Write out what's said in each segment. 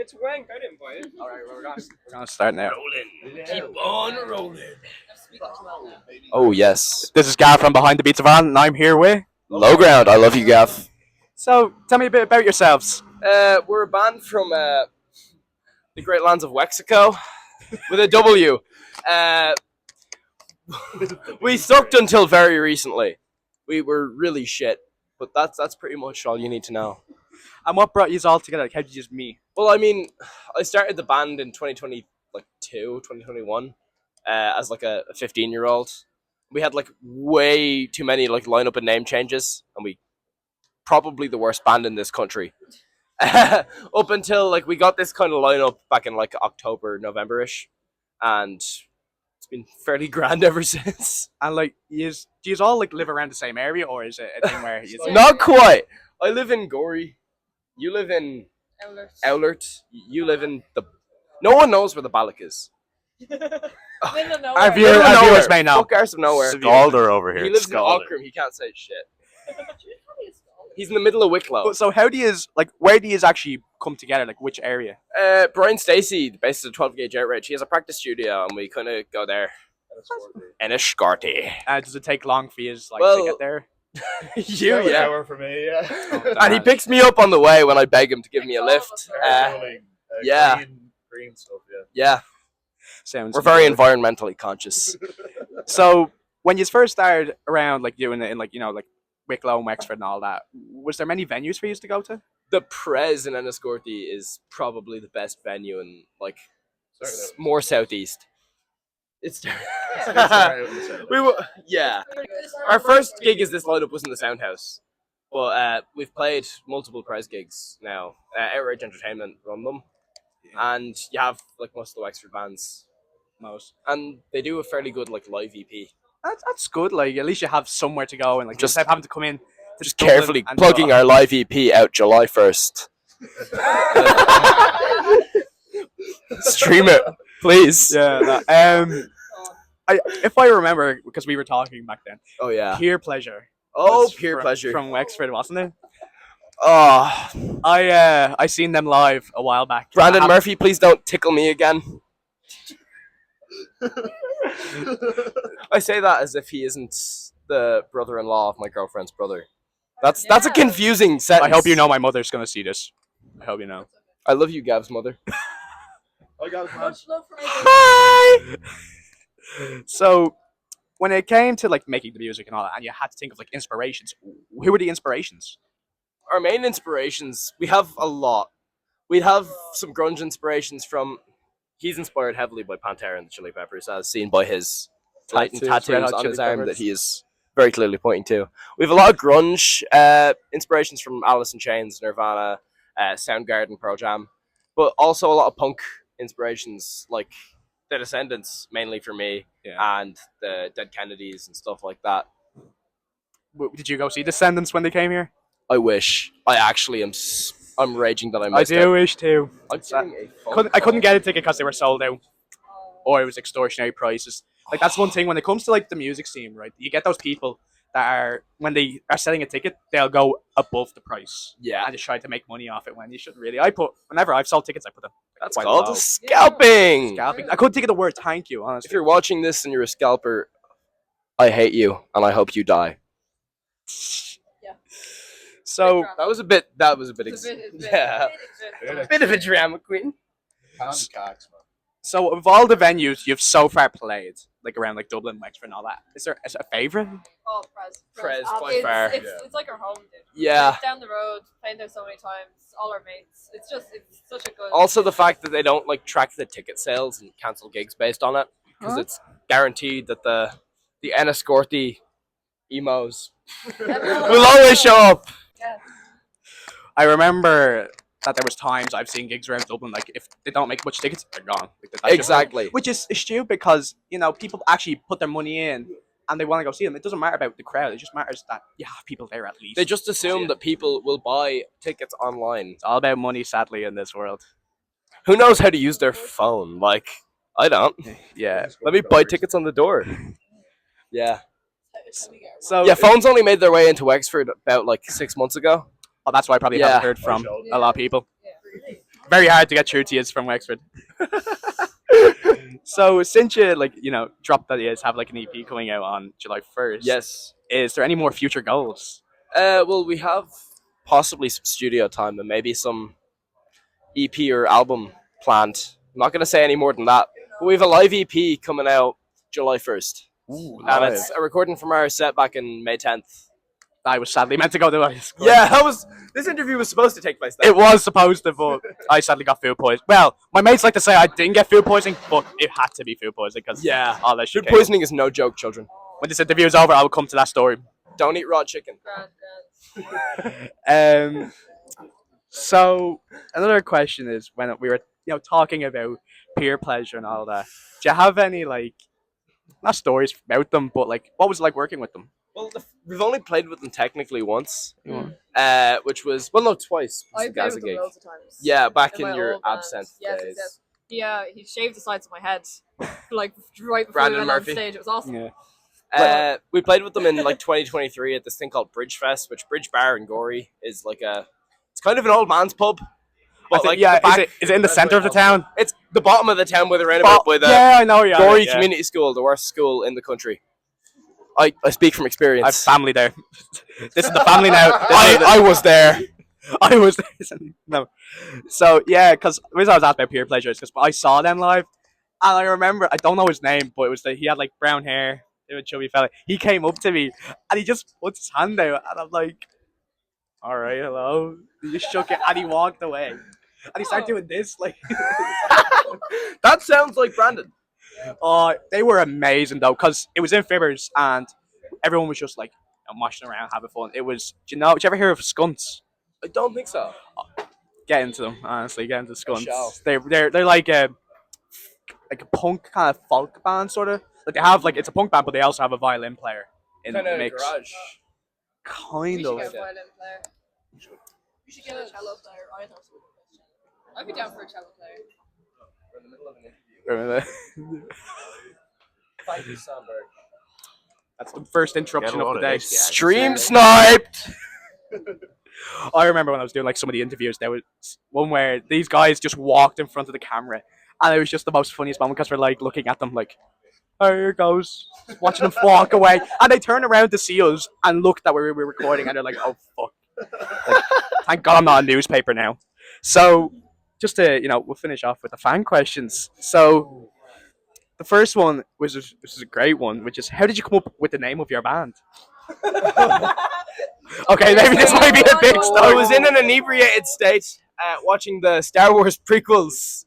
It's Wank. I didn't buy it. All right, we're gonna start now. Rolling. Keep on rolling. Oh yes, This is Gav from Behind the Beats of Ireland, and I'm here with. low ground. I love you, Gav. So, tell me a bit about yourselves. We're a band from the great lands of Wexford with a W. We sucked until very recently. We were really shit, but that's pretty much all you need to know. And what brought you all together? Like, how did you just meet? Well, I mean, I started the band in 2021, as like a 15-year-old. We had like way too many like lineup and name changes, and we probably the worst band in this country. Up until like we got this kind of lineup back in like October, November-ish, and it's been fairly grand ever since. And like, do you all like live around the same area, or is it a thing where you? Not quite. I live in Gorey. You live in Owlert. You live in the. No one knows where the Ballock is. Our viewers may know. Fuck arse of nowhere. Scalder over here. He lives in Scalder. Auckram. He can't say shit. He's in the middle of Wicklow. So how do you like? Where do you actually come together? Like, which area? Brian Stacey, the bassist of 12 Gauge Outrage, he has a practice studio, and we kind of go there. Enniscorthy. Does it take long for you to Well, get there? You, yeah. Hour for me, yeah. And he picks me up on the way when I beg him to give me a lift. Yeah. Green stuff, Yeah, Sounds. we're very good. environmentally conscious. So when you first started around like doing it in like like Wicklow and Wexford and all that, was there many venues for you to go to? The Prez in Enniscorthy is probably the best venue in like more southeast. It's we were Our first gig as this lineup was in the Soundhouse, but we've played multiple Prez gigs now. Outrage Entertainment run them, and you have like most of the Wexford bands, and they do a fairly good like live EP. That's good. Like at least you have somewhere to go and like Just- instead of having to come in. To Just Dublin carefully and plugging go- our live EP out July 1st. Stream it, please. Yeah. If I remember, because we were talking back then, Oh yeah. Peer Pleasure. Oh, was peer from- pleasure. from Wexford, wasn't it? Oh, I seen them live a while back. Brandon I have- Murphy, please don't tickle me again. I say that as if he isn't the brother-in-law of my girlfriend's brother. That's a confusing I sentence. hope you know my mother's gonna see this. I hope you know. I love you, Gav's mother. I got Much love for Hi. So, when it came to like making the music and all that, and you had to think of like inspirations, who were the inspirations? Our main inspirations, we have a lot. We have some grunge inspirations from. He's inspired heavily by Pantera and the Chili Peppers, as seen by his blatant Red Hot tattoos on Chili his arm Peppers. that he is very clearly pointing to. We have a lot of grunge inspirations from Alice in Chains, Nirvana, Soundgarden, Pearl Jam, but also a lot of punk inspirations like The Descendants, mainly for me, and the Dead Kennedys and stuff like that. Did you go see Descendants when they came here? I wish. I actually am. I'm raging that I missed I do wish too. I'm getting a phone I couldn't call. get a ticket because they were sold out, or it was extortionary prices. Like that's one thing when it comes to like the music scene, right? You get those people that are when they are selling a ticket, they'll go above the price. Yeah. And just try to make money off it when you shouldn't really. Whenever I've sold tickets, I put them. That's quite called low. scalping. Scalping. I couldn't think of the word thank you, honestly. If you're watching this and you're a scalper, I hate you and I hope you die. So That was a bit. It's a bit- Yeah. A bit of a drama queen. Pound cocks, man. So of all the venues you've so far played, like around like Dublin, Wexford, and all that, is there a favorite? Oh, Prez, by it's, far. It's like our home, dude. Yeah. It's down the road, playing there so many times, all our mates. It's such a good. Also, the fact that they don't like track the ticket sales and cancel gigs based on it, because it's guaranteed that the Enniscorthy emos will always show up. Yeah. I remember that there was times I've seen gigs around Dublin, like if they don't make much tickets, they're gone. Like, that's just- Exactly. which is stupid because people actually put their money in and they want to go see them. It doesn't matter about the crowd; it just matters that you have people there at least. They just assume that people will buy tickets online. It's all about money, sadly, in this world. Who knows how to use their phone? Like, I don't. Yeah. Let me buy tickets on the door. Yeah. So Yeah, phones only made their way into Wexford about like 6 months ago. Oh, that's why I probably Yeah. haven't heard from a lot of people. very hard to get through to you from Wexford. So since you dropped that you guys have like an EP coming out on July 1st. Yes. Is there any more future goals? Well, we have possibly some studio time and maybe some EP or album planned. I'm not going to say any more than that. But we have a live EP coming out July 1st. Ooh, And it's a recording from our set back in May 10th. I was sadly meant to go to it. Yeah, this interview was supposed to take place then. It was supposed to, but I sadly got food poisoning. Well, my mates like to say I didn't get food poisoning, but it had to be food poisoning because all that shit Food poisoning is no joke, children. When this interview is over, I will come to that story. Don't eat raw chicken. So another question is when we were talking about peer pleasure and all that. Do you have any not stories about them, but what was it like working with them? Well, we've only played with them technically once, which was twice. I've played with them loads of times. Yeah, back In in my your old band. absinthe Yes, days. yes. Yeah, he shaved the sides of my head, right before Brandon we went Murphy. on stage. It was awesome. Yeah. We played with them in 2023 at this thing called Bridge Fest, which Bridge Bar in Gorey is it's kind of an old man's pub. But is it in the center of the town? It's the bottom of the town with a roundabout by the I know. Yeah, Gorey Community School, the worst school in the country. I speak from experience. I have family there. This is the family now. I was there. I was there. No. So yeah, because the reason I was asked about peer pleasure is because I saw them live, and I remember I don't know his name, but it was he had brown hair. He was a chubby fella. He came up to me and he just put his hand out, and I'm like, "All right, hello." He just shook it and he walked away, and he started doing this That sounds like Brandon. They were amazing though, because it was in Fibbers and everyone was just moshing around, having fun. It was, did you ever hear of Skunts? I don't think so. Get into them, honestly. Get into Skunts. shall. They're like a punk kind of folk band, sort of. They have it's a punk band, but they also have a violin player in the mix. Garage. Kind We of. should get a violin player. We should get a cello player. I'd be down for a cello player. We're in the middle of an interview. Thank you, Sandberg. That's the first interruption of the day. Stream sniped. I remember when I was doing some of the interviews, there was one where these guys just walked in front of the camera, and it was just the most funniest moment because we're looking at them oh, here it goes, just watching them walk away, and they turned around to see us and looked that we were recording, and they're like, oh fuck, thank God I'm not a newspaper now. So just to we'll finish off with the fan questions. So the first one was this is a great one, which is how did you come up with the name of your band? Okay, maybe this might be a big story. I was in an inebriated state watching the Star Wars prequels,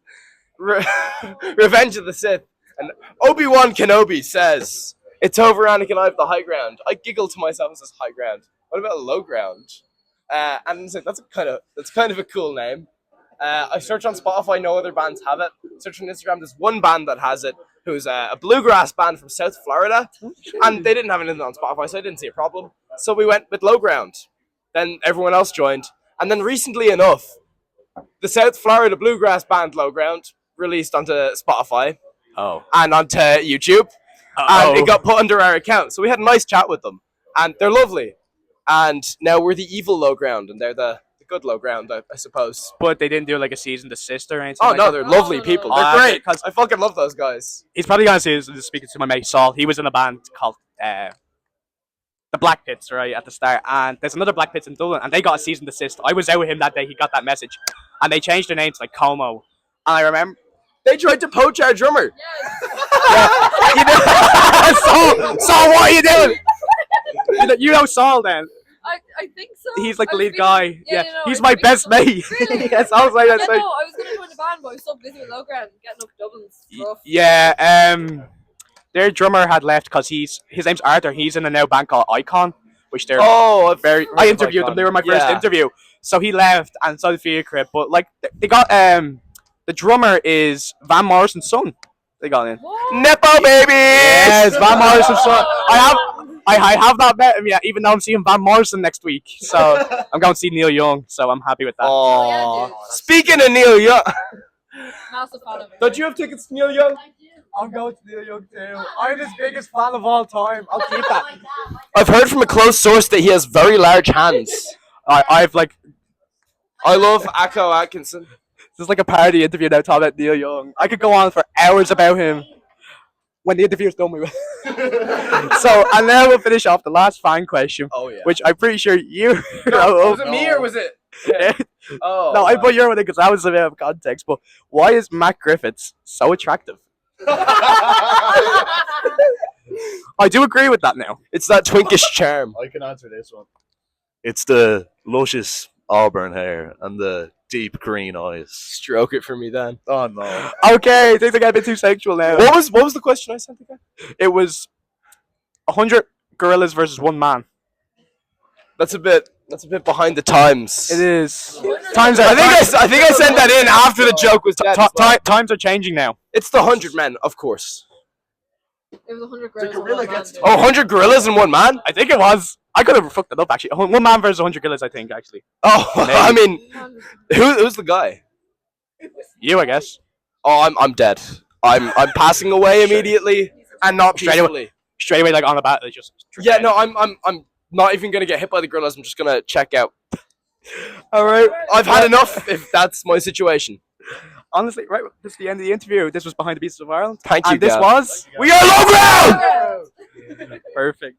Revenge of the Sith, and Obi-Wan Kenobi says, "It's over, Anakin. I have the high ground." I giggle to myself and says, "High ground? What about low ground?" And I said, "That's kind of a cool name." I search on Spotify, no other bands have it. Search on Instagram, there's one band that has it, who's a bluegrass band from South Florida, and they didn't have anything on Spotify, so I didn't see a problem. So we went with Low Ground. Then everyone else joined, and then recently enough, the South Florida bluegrass band Low Ground released onto Spotify and onto YouTube, and it got put under our account. So we had a nice chat with them, and they're lovely. And now we're the evil Low Ground, and they're the good Low Ground, I suppose. But they didn't do a season desist or anything. Oh no, they're lovely people. They're great. I fucking love those guys. He's probably gonna see this speaking to my mate Saul. He was in a band called the Black Pits, right, at the start, and there's another Black Pits in Dublin, and they got a cease and desist. I was out with him that day. He got that message, and they changed their name to Como. And I remember they tried to poach our drummer. Yes. Saul, what are you doing? You know Saul then. I think so. He's the lead guy. Yeah, no, he's my best mate. Really? Yes, I was like that. No, I was going to join the band, but I was so busy with Low Ground getting up Dublin's rough. Yeah, their drummer had left because his name's Arthur. He's in a now band called Icon, which they're I interviewed them. They were my first interview. So he left, and so did Fear Crib. But they got the drummer is Van Morrison's son. They got in. What? Nepo baby. Yes, Van Morrison's son. I have not met him yet, even though I'm seeing Van Morrison next week. So I'm going to see Neil Young. So I'm happy with that. Oh, yeah, speaking of Neil Young, massive fan of him. don't you have tickets to Neil Young? I do. I'm going to Neil Young too. I'm his biggest fan of all time. I'll keep that. I've heard from a close source that he has very large hands. I love Akko Atkinson. This is like a parody interview now talking about Neil Young. I could go on for hours about him when the interview's done with. So, and now we'll finish off the last fan question, Oh yeah. which I'm pretty sure you Was it me or was it? Oh. No, I put your one in because that was a bit of context. But why is Matt Griffiths so attractive? I do agree with that now. It's that twinkish charm. I can answer this one. It's the luscious auburn hair and the deep green eyes. Stroke it for me then. Oh no. Okay, things are getting a bit too sexual now. What was the question I sent again? It was 100 gorillas versus one man. That's a bit behind the times. It is. Times are. I think I sent that in after the joke was dead. Times are changing now. It's the 100 men, of course. It was 100 gorillas. gorilla gets Dude. Oh, 100 gorillas and one man? I think it was. I could have fucked it up actually. One man versus 100 gorillas, I think actually. Oh, I mean, who's the guy? You, I guess. Oh, I'm dead. I'm passing away immediately and not Straight away. peacefully. Straight away, like on the bat, they just. Yeah, no, I'm not even gonna get hit by the gorillas. I'm just gonna check out. All right. I've had enough. If that's my situation. Honestly, right. This is the end of the interview. This was Behind the Beasts of Ireland. Thank you, And this Gav. was. We are low ground. Perfect.